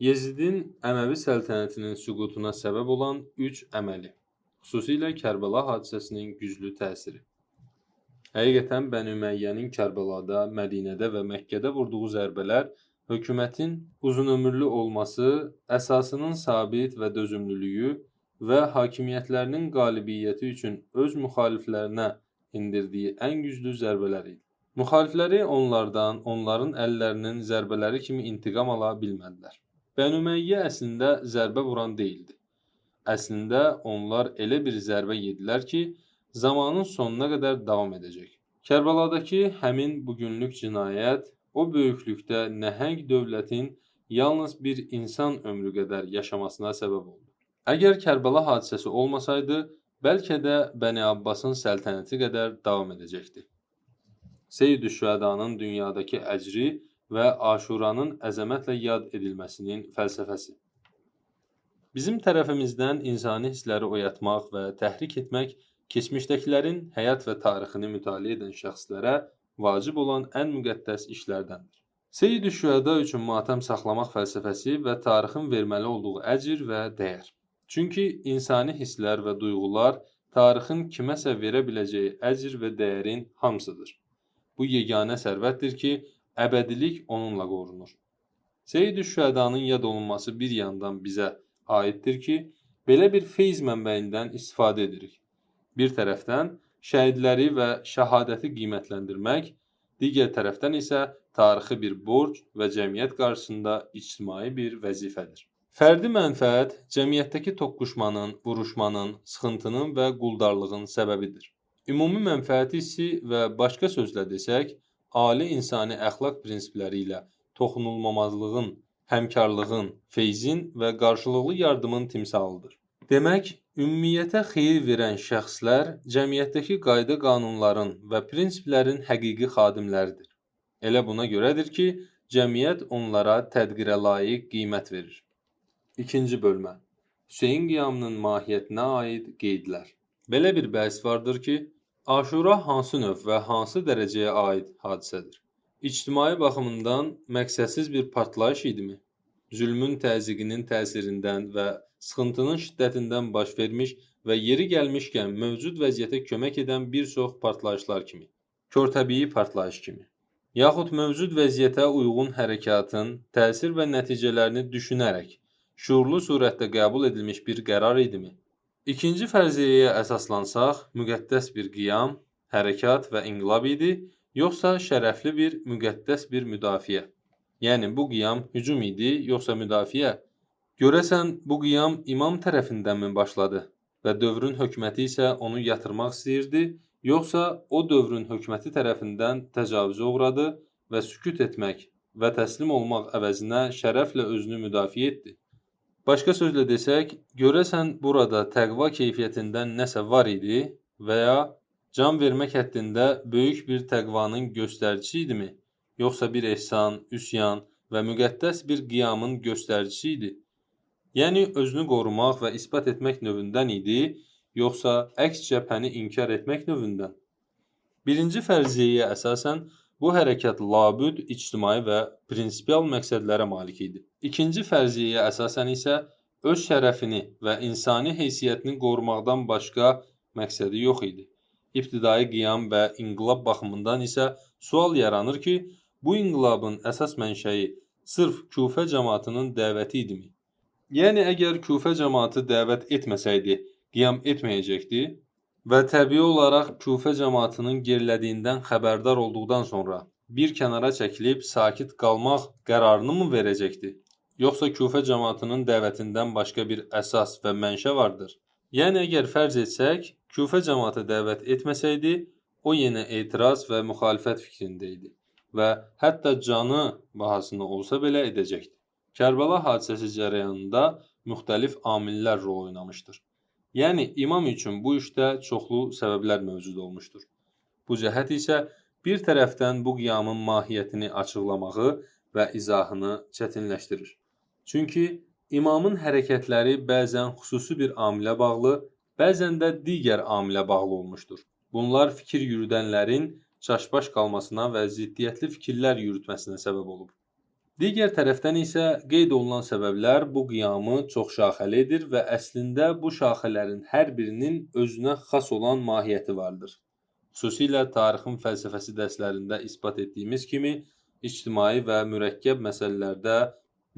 Yezidin Əməvi səltənətinin süqutuna səbəb olan 3 əməli, xüsusilə Kərbəla hadisəsinin güclü təsiri. Həqiqətən Bəni Üməyyənin Kərbəlada, Mədinədə və Məkkədə vurduğu zərbələr hökumətin uzunömürlü olması, əsasının sabit və dözümlülüyü və hakimiyyətlərinin qalibiyyəti üçün öz müxaliflərinə indirdiyi ən güclü zərbələr idi. Müxalifləri onların əllərinin zərbələri kimi intiqam ala bilmədilər. Bəni Üməyyə əslində zərbə vuran deyildi. Əslində onlar elə bir zərbə yedilər ki, zamanın sonuna qədər davam edəcək. Kərbəladakı həmin bugünlük cinayət o böyüklükdə nəhəng dövlətin yalnız bir insan ömrü qədər yaşamasına səbəb oldu. Əgər Kərbəla hadisəsi olmasaydı, bəlkə də Bəni Abbasın səltənəti qədər davam edəcəkdi. Seyyid-ü Şühədanın dünyadakı əcri və Aşuranın əzəmətlə yad edilməsinin fəlsəfəsi. Bizim tərəfimizdən insani hissləri oyatmaq və təhrik etmək keçmişdəkilərin həyat və tarixini mütaliə edən şəxslərə vacib olan ən müqəddəs işlərdəndir. Seyyid-ü Şühəda üçün matəm saxlamaq fəlsəfəsi və tarixin verməli olduğu əcr və dəyər. Çünki insani hisslər və duyğular tarixin kiməsə verə biləcəyi əcr və dəyərin hamısıdır. Bu yeganə sərvətdir ki, əbədilik onunla qorunur. Seyyid-ü Şühədanın yad olunması bir yandan bizə aiddir ki, belə bir feyz mənbəyindən istifadə edirik. Bir tərəfdən şəhidləri və şəhadəti qiymətləndirmək, digər tərəfdən isə tarixi bir borc və cəmiyyət qarşısında ictimai bir vəzifədir. Fərdi mənfəət cəmiyyətdəki toqquşmanın, vuruşmanın, sıxıntının və quldarlığın səbəbidir. Ümumi mənfəət hissi və başqa sözlə desək, ali insani əxlaq prinsipləri ilə toxunulmamazlığın, həmkarlığın, feyzin və qarşılıqlı yardımın timsalıdır. Demək, ümumiyyətə xeyir verən şəxslər cəmiyyətdəki qayda qanunların və prinsiplərin həqiqi xadimləridir. Elə buna görədir ki, cəmiyyət onlara tədqirə layiq qiymət verir. İkinci bölmə. Hüseyn qiyamının mahiyyətinə aid qeydlər. Belə bir bəhs vardır ki, Aşura hansı növ və hansı dərəcəyə aid hadisədir? İctimai baxımından məqsədsiz bir partlayış idimi? Zülmün təzyiqinin təsirindən və sıxıntının şiddətindən baş vermiş və yeri gəlmişkən mövcud vəziyyətə kömək edən bir çox partlayışlar kimi, körtəbii partlayış kimi, yaxud mövcud vəziyyətə uyğun hərəkatın təsir və nəticələrini düşünərək, şuurlu surətdə qəbul edilmiş bir qərar idimi? İkinci fərziyyəyə əsaslansaq, müqəddəs bir qiyam, hərəkat və inqilab idi, yoxsa şərəfli bir, müqəddəs bir müdafiə? Yəni, bu qiyam hücum idi, yoxsa müdafiə? Görəsən, bu qiyam imam tərəfindənmi başladı və dövrün hökuməti isə onu yatırmaq istəyirdi, yoxsa o dövrün hökuməti tərəfindən təcavüzə uğradı və sükut etmək və təslim olmaq əvəzinə şərəflə özünü müdafiə etdi? Başqa sözlə desək, görəsən burada təqva keyfiyyətindən nəsə var idi və ya can vermək həddində böyük bir təqvanın göstəricisi idimi, yoxsa bir ehsan, üsyan və müqəddəs bir qiyamın göstəricisi idi? Yəni, özünü qorumaq və isbat etmək növündən idi, yoxsa əks cəbhəni inkar etmək növündən? Birinci fərziyyəyə əsasən, bu hərəkat labüd, ictimai və prinsipial məqsədlərə malik idi. İkinci fərziyyəyə əsasən isə öz şərəfini və insani heysiyyətini qorumaqdan başqa məqsədi yox idi. İbtidai qiyam və inqilab baxımından isə sual yaranır ki, bu inqilabın əsas mənşəyi sırf Küfə cəmaatının dəvəti idimi? Yəni, əgər Küfə cəmaatı dəvət etməsəydi, qiyam etməyəcəkdi və təbii olaraq Küfə cəmaatının gerilədiyindən xəbərdar olduqdan sonra bir kənara çəkilib sakit qalmaq qərarını mı verəcəkdi? Yoxsa Küfə cəmaatının dəvətindən başqa bir əsas və mənşə vardır? Yəni, əgər fərz etsək, Küfə cəmaatı dəvət etməsəydi, o yenə etiraz və müxalifət fikrində idi və hətta canı bahasına olsa belə edəcəkdi. Kərbəla hadisəsi cərəyanında müxtəlif amillər rol oynamışdır. Yəni, imam üçün bu işdə çoxlu səbəblər mövcud olmuşdur. Bu cəhət isə bir tərəfdən bu qiyamın mahiyyətini açıqlamağı və izahını çətinləşdirir. Çünki imamın hərəkətləri bəzən xüsusi bir amilə bağlı, bəzən də digər amilə bağlı olmuşdur. Bunlar fikir yürüdənlərin çaşbaş qalmasına və ziddiyyətli fikirlər yürütməsinə səbəb olub. Digər tərəfdən isə qeyd olunan səbəblər bu qiyamı çoxşaxəlidir və əslində bu şaxələrin hər birinin özünə xas olan mahiyyəti vardır. Xüsusilə tarixin fəlsəfəsi dərslərində isbat etdiyimiz kimi, ictimai və mürəkkəb məsələlərdə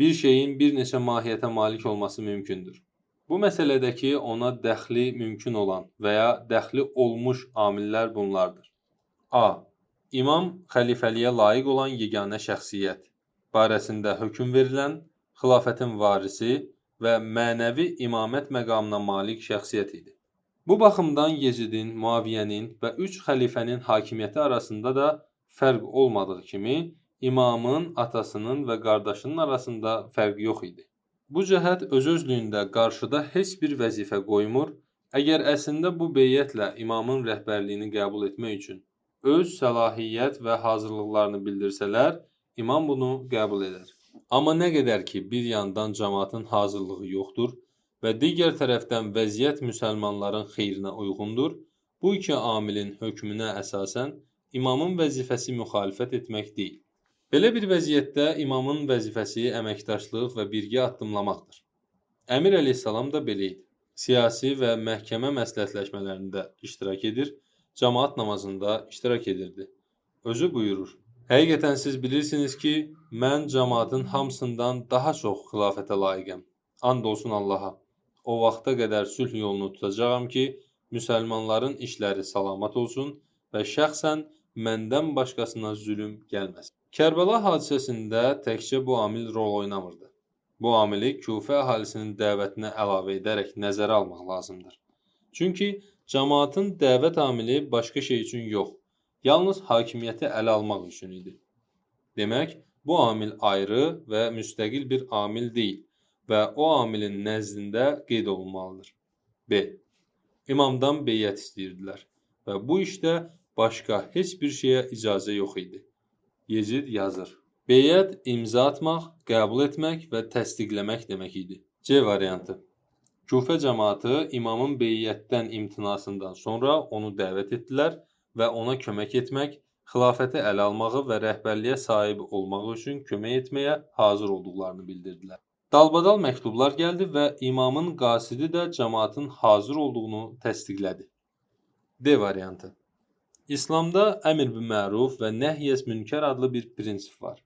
bir şeyin bir neçə mahiyyətə malik olması mümkündür. Bu məsələdəki ona dəxli mümkün olan və ya dəxli olmuş amillər bunlardır. A. İmam xəlifəliyə layiq olan yeganə şəxsiyyət, barəsində hökm verilən, xilafətin varisi və mənəvi imamət məqamına malik şəxsiyyət idi. Bu baxımdan Yezidin, Muaviyyənin və 3 xəlifənin hakimiyyəti arasında da fərq olmadığı kimi, imamın, atasının və qardaşının arasında fərq yox idi. Bu cəhət öz-özlüyündə qarşıda heç bir vəzifə qoymur, əgər əslində bu beyyətlə imamın rəhbərliyini qəbul etmək üçün öz səlahiyyət və hazırlıqlarını bildirsələr, İmam bunu qəbul edər. Amma nə qədər ki, bir yandan cəmaatın hazırlığı yoxdur və digər tərəfdən vəziyyət müsəlmanların xeyrinə uyğundur, bu iki amilin hökmünə əsasən imamın vəzifəsi müxalifət etmək deyil. Belə bir vəziyyətdə imamın vəzifəsi əməkdaşlıq və birgə addımlamaqdır. Əmir əleyhissalam da belə idi. Siyasi və məhkəmə məsləhətləşmələrində iştirak edir, cəmaat namazında iştirak edirdi. Özü buyurur: Həqiqətən siz bilirsiniz ki, mən cəmaatın hamısından daha çox xilafətə layiqəm. And olsun Allaha. O vaxta qədər sülh yolunu tutacağam ki, müsəlmanların işləri salamat olsun və şəxsən məndən başqasına zülm gəlməsin. Kərbəla hadisəsində təkcə bu amil rol oynamırdı. Bu amili Kufə əhalisinin dəvətinə əlavə edərək nəzərə almaq lazımdır. Çünki cəmaatın dəvət amili başqa şey üçün yox, yalnız hakimiyyəti ələ almaq üçün idi. Demək, bu amil ayrı və müstəqil bir amil deyil və o amilin nəzdində qeyd olunmalıdır. B. İmamdan beyyət istəyirdilər və bu işdə başqa heç bir şeyə icazə yox idi. Yezid yazır: Beyyət imza atmaq, qəbul etmək və təsdiqləmək demək idi. C variantı. Kufə cəmaatı imamın beyyətdən imtinasından sonra onu dəvət etdilər və ona kömək etmək, xilafəti ələ almağı və rəhbərliyə sahib olmağı üçün kömək etməyə hazır olduqlarını bildirdilər. Dalbadal məktublar gəldi və imamın qasidi də cəmaatın hazır olduğunu təsdiqlədi. D variantı. İslamda əmr bil məruf və nəhyəs münkər adlı bir prinsip var.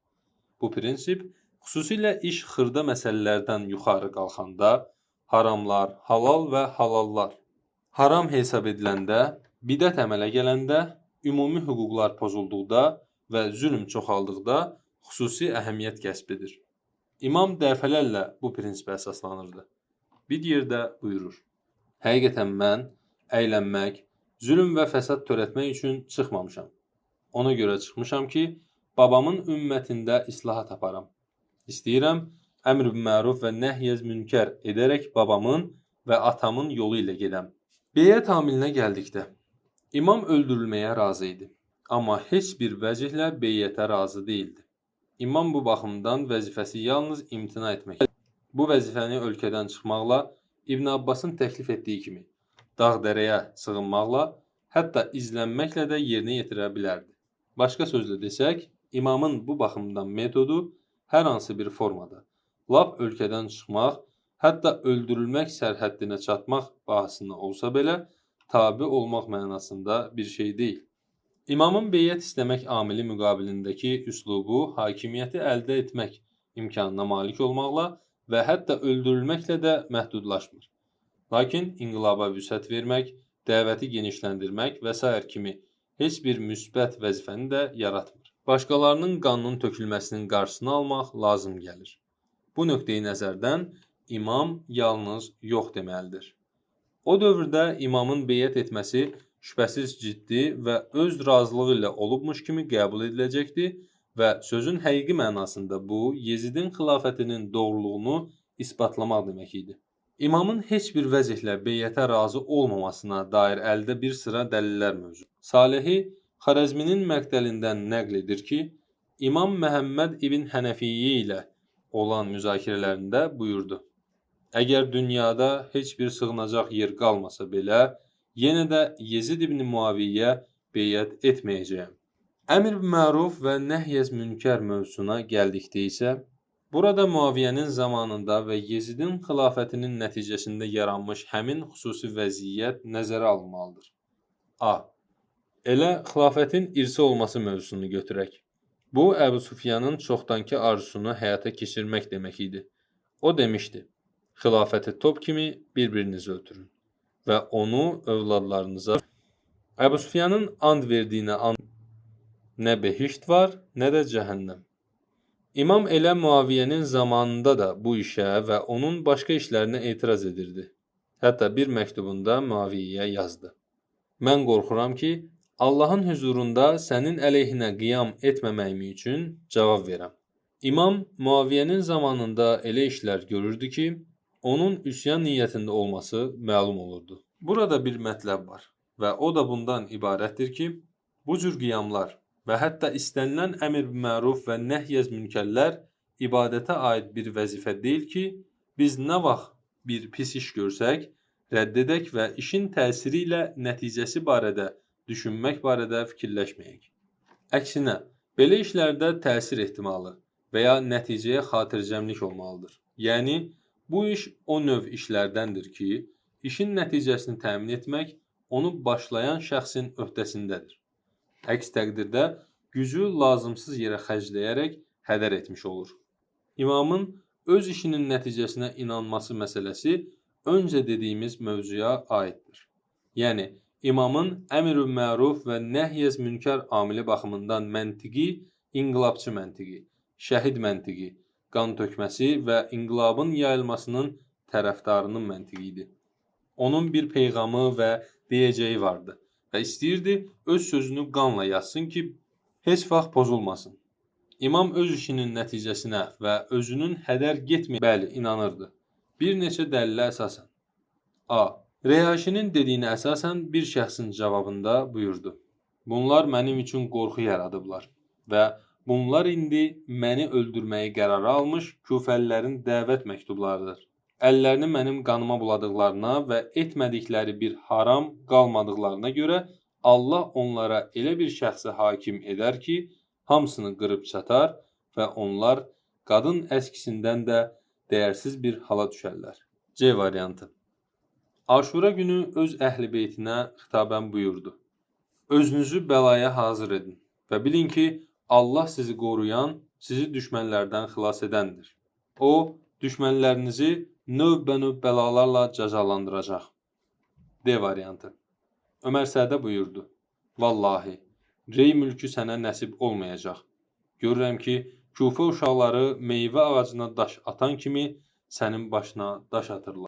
Bu prinsip xüsusilə iş xırda məsələlərdən yuxarı qalxanda, haramlar, halal və halallar haram hesab ediləndə, bidət əmələ gələndə, ümumi hüquqlar pozulduqda və zülm çoxaldıqda xüsusi əhəmiyyət kəsb edir. İmam dəfələrlə bu prinsipə əsaslanırdı. Bir yerdə buyurur: Həqiqətən mən əylənmək, zülm və fəsad törətmək üçün çıxmamışam. Ona görə çıxmışam ki, babamın ümmətində islahat aparam. İstəyirəm, əmr bil məruf və nəhyəz münkər edərək babamın və atamın yolu ilə gedəm. Beyyət amilinə gəldikdə, İmam öldürülməyə razı idi, amma heç bir vəcihlə beyyətə razı deyildi. İmam bu baxımdan vəzifəsi yalnız imtina etmək. Bu vəzifəni ölkədən çıxmaqla, İbn Abbasın təklif etdiyi kimi, dağ-dərəyə sığınmaqla, hətta izlənməklə də yerinə yetirə bilərdi. Başqa sözlə desək, imamın bu baxımdan metodu hər hansı bir formada, lap ölkədən çıxmaq, hətta öldürülmək sərhəddinə çatmaq bahasına olsa belə, tabi olmaq mənasında bir şey deyil. İmamın beyyət istəmək amili müqabilindəki üslubu hakimiyyəti əldə etmək imkanına malik olmaqla və hətta öldürülməklə də məhdudlaşmır. Lakin inqilaba vüsət vermək, dəvəti genişləndirmək və s. kimi heç bir müsbət vəzifəni də yaratmır. Başqalarının qanının tökülməsinin qarşısını almaq lazım gəlir. Bu nöqteyi nəzərdən imam yalnız yox deməlidir. O dövrdə imamın beyyət etməsi şübhəsiz ciddi və öz razılığı ilə olubmuş kimi qəbul ediləcəkdir və sözün həqiqi mənasında bu, Yezidin xilafətinin doğruluğunu isbatlamaq demək idi. İmamın heç bir vəzihlə beyyətə razı olmamasına dair əldə bir sıra dəlillər mövcud. Salehi Xarəzminin məqdəlindən nəql edir ki, İmam Məhəmməd ibn Hənəfiyyə ilə olan müzakirələrində buyurdu: Əgər dünyada heç bir sığınacaq yer qalmasa belə, yenə də Yezid ibn Muaviyyə beyyət etməyəcəyəm. Əmr bil məruf və nəhyəz münkər mövzusuna gəldikdə isə, Burada Muaviyyənin zamanında və Yezidin xilafətinin nəticəsində yaranmış həmin xüsusi vəziyyət nəzərə alınmalıdır. A. Elə xilafətin irsi olması mövzusunu götürək. Bu, Əbu Sufyanın çoxdankı arzusunu həyata keçirmək demək idi. O demişdi, xilafəti top kimi bir-birinizi ötürün və onu övladlarınıza. Əbu Sufyanın and verdiyinə nə behişt var, nə də cəhənnəm. İmam elə Muaviyyənin zamanında da bu işə və onun başqa işlərinə etiraz edirdi. Hətta bir məktubunda Muaviyyəyə yazdı. Mən qorxuram ki, Allahın hüzurunda sənin əleyhinə qiyam etməməyimi üçün cavab verəm. İmam Muaviyyənin zamanında elə işlər görürdü ki, onun üsyan niyyətində olması məlum olurdu. Burada bir mətləb var və o da bundan ibarətdir ki, bu cür qiyamlar və hətta istənilən əmr-bil-məruf və nəhy-əz-münkərlər ibadətə aid bir vəzifə deyil ki, biz nə vaxt bir pis iş görsək, rədd edək və işin təsiri ilə nəticəsi barədə düşünmək barədə fikirləşməyək. Əksinə, belə işlərdə təsir ehtimalı və ya nəticəyə xatircəmlik olmalıdır. Yəni, bu iş o növ işlərdəndir ki, işin nəticəsini təmin etmək onu başlayan şəxsin öhdəsindədir. Əks təqdirdə gücü lazımsız yerə xərcləyərək hədər etmiş olur. İmamın öz işinin nəticəsinə inanması məsələsi öncə dediyimiz mövzuya aiddir. Yəni, imamın əmr-ül-məruf və nəhy-əz-münkər amili baxımından məntiqi, inqilabçı məntiqi, şəhid məntiqi, qan tökməsi və inqilabın yayılmasının tərəfdarının məntiqi idi. Onun bir peyğamı və deyəcəyi vardı və istəyirdi öz sözünü qanla yazsın ki, heç vaxt pozulmasın. İmam öz işinin nəticəsinə və özünün hədər getməyəcəyinə inanırdı. Bir neçə dəlilə əsasən. A. Rəyaşinin dediyinə əsasən bir şəxsin cavabında buyurdu. Bunlar mənim üçün qorxu yaradıblar və bunlar indi məni öldürməyi qərara almış küfəlilərin dəvət məktublarıdır. Əllərini mənim qanıma buladıqlarına və etmədikləri bir haram qalmadıqlarına görə Allah onlara elə bir şəxsi hakim edər ki, hamısını qırıb çatar və onlar qadın əskisindən də dəyərsiz bir hala düşərlər. C variantı. Aşura günü öz əhl-i beytinə xitabən buyurdu. Özünüzü bəlaya hazır edin və bilin ki, Allah sizi qoruyan, sizi düşmənlərdən xilas edəndir. O, düşmənlərinizi növbə-növ bəlalarla cəzalandıracaq. D variantı. Ömər Sədə buyurdu. Vallahi, rey mülkü sənə nəsib olmayacaq. Görürəm ki, Kufə uşaqları meyvə ağacına daş atan kimi sənin başına daş atırlar.